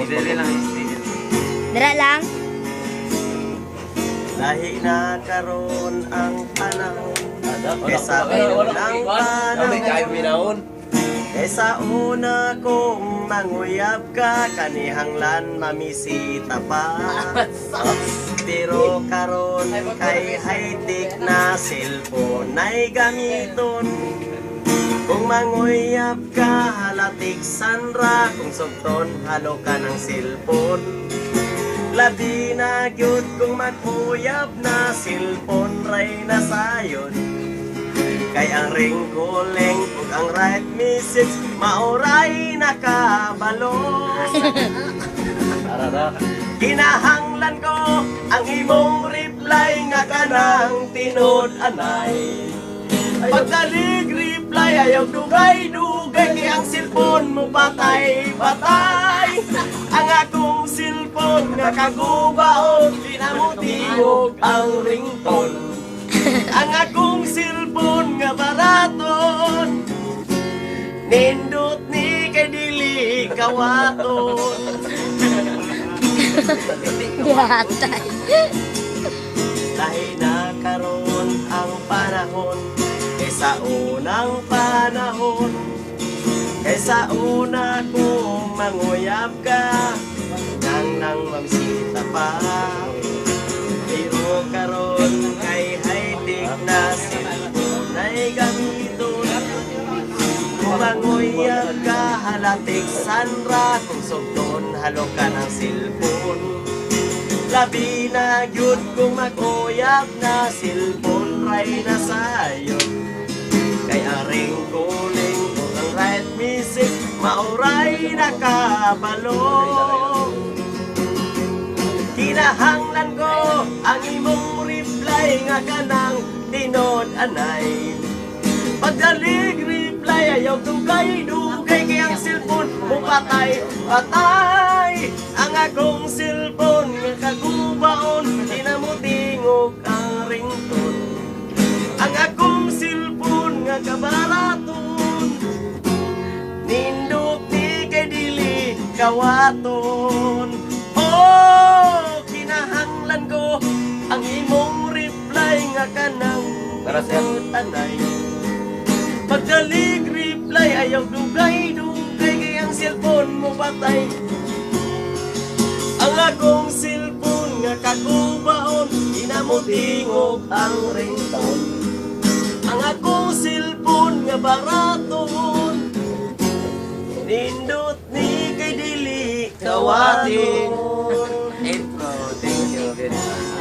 Steady lang, steady. Dara lang. Lahi na karon ang panahon kaysa unang panahon. Kaysa una kong manguyab ka, kanihanglan mamisita pa. Pero karon kay high-tech na cellphone ay gamiton. Kung manguyab ka, halatik sanra. Kung sugton, halo ka ng cellphone. Labi na gyud kung mag-uyab na cellphone ray na sayon. Kay ang ring calling ug ang right message mauray nakabalo. Kinahanglan ko ang imong reply nga kanang tinod anay. Pagdalig reply ayaw dugay-dugay kay ang cellphone mo patay-patay. Ang akong cellphone nga kagubaon di na mo tingog ang ringtone. Ang akong cellphone nga baraton nindot ni kay dili kawaton. Yatay. Lahi na karon ang panahon kaysa unang panahon. Kaysa una kong manguyab ka nang mamisita pa. Pero karon kay high-tech na cellphone ay gamiton. Kung manguyab ka halatik sanra. Kung sugton halo ka ng cellphone. Labi na gyud kung mag-uyab na cellphone ray na sayo. Kay aring calling o ang right message mauray nakabalo. Kinahanglan ko ang imong reply nga kanang tinod anay. Pagdalig reply ayaw dugay-dugay kay ang cellphone mo patay-patay. Ang akong cellphone nga kagubaon di na mo tingog ang ringtone. Ang akong cellphone nga kabaraton nindot ni kay dili kawaton. Oh, kinahanglan ko ang imong reply nga kanang tanay. Pagdalig reply ayaw dugay-dugay kay ang cellphone mo patay. Ang akong cellphone nga kagubaon di na mo tingog ang ringtone. Ang akong cellphone nga baraton nindot ni kay dili kawaton. Thank you very much.